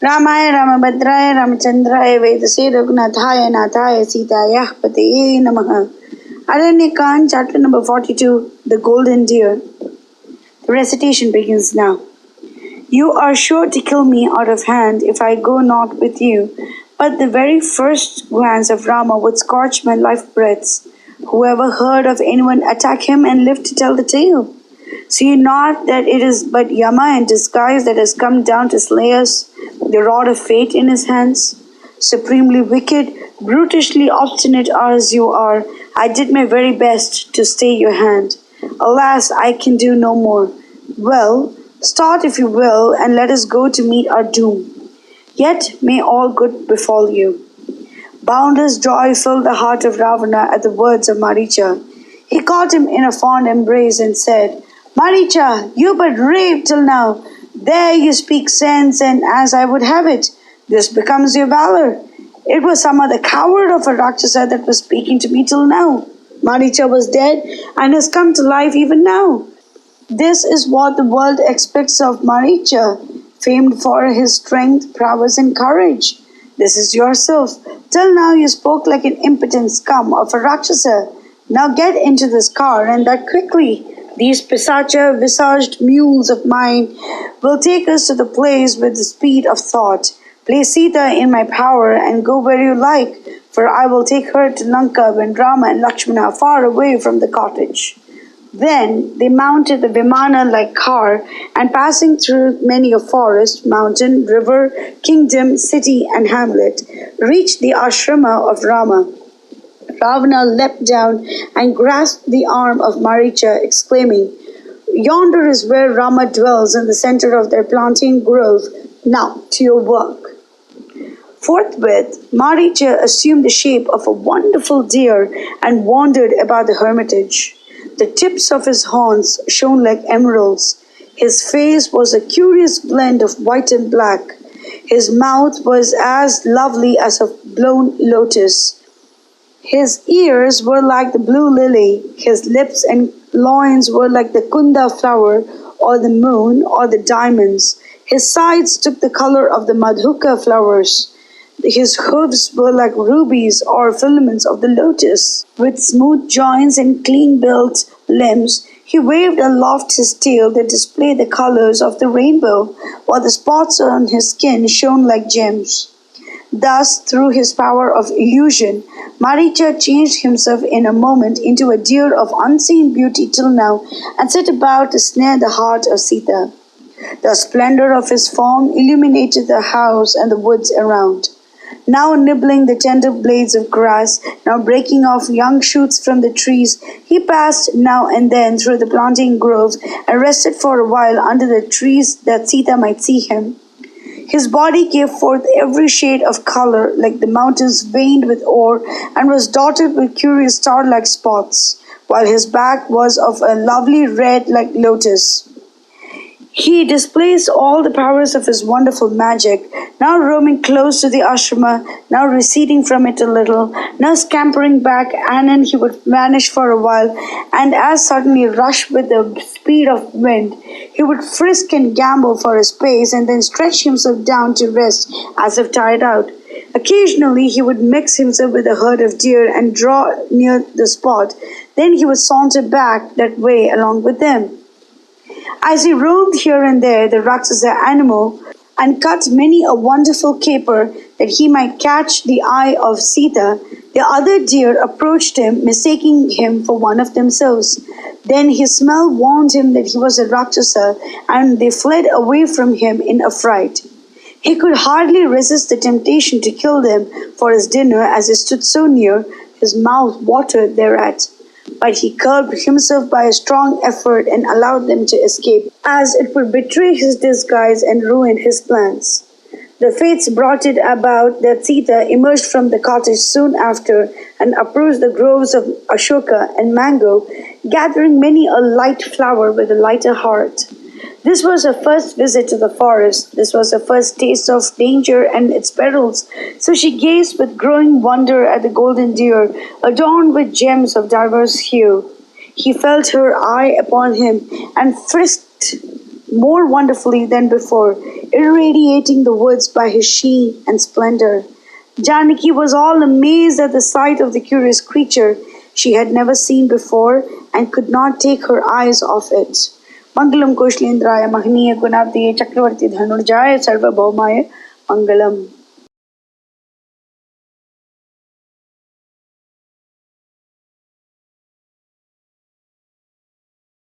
रामाय रामभद्राय रामचंद्राय वेदसे रघुनाथाय नाथाय सीतायाः पतये नमः. Aranya chapter number 42, The Golden Deer. The recitation begins now. You are sure to kill me out of hand if I go not with you, but the very first glance of Rama would scorch my life breaths. Whoever heard of anyone attack him and live to tell the tale? See you not that it is but Yama in disguise that has come down to slay us, the rod of fate in his hands? Supremely wicked, brutishly obstinate as you are, I did my very best to stay your hand. Alas, I can do no more. Well, start if you will, and let us go to meet our doom. Yet may all good befall you. Boundless joy filled the heart of Ravana at the words of Maricha. He caught him in a fond embrace and said, Maricha, you but raved till now. There you speak sense, and as I would have it, this becomes your valor. It was some other coward of a Rakshasa that was speaking to me till now. Maricha was dead and has come to life even now. This is what the world expects of Maricha, famed for his strength, prowess, and courage. This is yourself. Till now you spoke like an impotent scum of a Rakshasa. Now get into this car, and that quickly. These pisacha-visaged mules of mine will take us to the place with the speed of thought. Place Sita in my power and go where you like, for I will take her to Lanka when Rama and Lakshmana are far away from the cottage. Then they mounted the Vimana-like car, and passing through many a forest, mountain, river, kingdom, city, and hamlet, reached the asrama of Rama. Ravana leapt down and grasped the arm of Maricha, exclaiming, Yonder is where Rama dwells in the center of their plantain grove. Now to your work. Forthwith, Maricha assumed the shape of a wonderful deer and wandered about the hermitage. The tips of his horns shone like emeralds. His face was a curious blend of white and black. His mouth was as lovely as a blown lotus. His ears were like the blue lily. His lips and loins were like the kunda flower, or the moon, or the diamonds. His sides took the color of the madhuka flowers. His hooves were like rubies or filaments of the lotus. With smooth joints and clean-built limbs, he waved aloft his tail that displayed the colors of the rainbow, while the spots on his skin shone like gems. Thus, through his power of illusion, Maricha changed himself in a moment into a deer of unseen beauty till now, and set about to snare the heart of Sita. The splendor of his form illuminated the house and the woods around. Now nibbling the tender blades of grass, now breaking off young shoots from the trees, he passed now and then through the plantain groves and rested for a while under the trees that Sita might see him. His body gave forth every shade of color, like the mountains veined with ore, and was dotted with curious star-like spots, while his back was of a lovely red like lotus. He displays all the powers of his wonderful magic, now roaming close to the asrama, now receding from it a little, now scampering back, and then he would vanish for a while, and as suddenly rush with the speed of wind. He would frisk and gambol for a space, and then stretch himself down to rest as if tired out. Occasionally he would mix himself with a herd of deer and draw near the spot. Then he would saunter back that way along with them. As he roamed here and there, the Rakshasa animal, and cut many a wonderful caper that he might catch the eye of Sita, the other deer approached him, mistaking him for one of themselves. Then his smell warned him that he was a Rakshasa, and they fled away from him in affright. He could hardly resist the temptation to kill them for his dinner as he stood so near, his mouth watered thereat. But he curbed himself by a strong effort and allowed them to escape, as it would betray his disguise and ruin his plans. The fates brought it about that Sita emerged from the cottage soon after and approached the groves of Ashoka and Mango, gathering many a light flower with a lighter heart. This was her first visit to the forest. This was her first taste of danger and its perils. So she gazed with growing wonder at the golden deer, adorned with gems of diverse hue. He felt her eye upon him and frisked more wonderfully than before, irradiating the woods by his sheen and splendor. Janaki was all amazed at the sight of the curious creature she had never seen before and could not take her eyes off it. Mangalam Koshlendraya Mahaniya Gunabdiye Chakravarti Dhanurjaya Sarvabhaumaya Mangalam.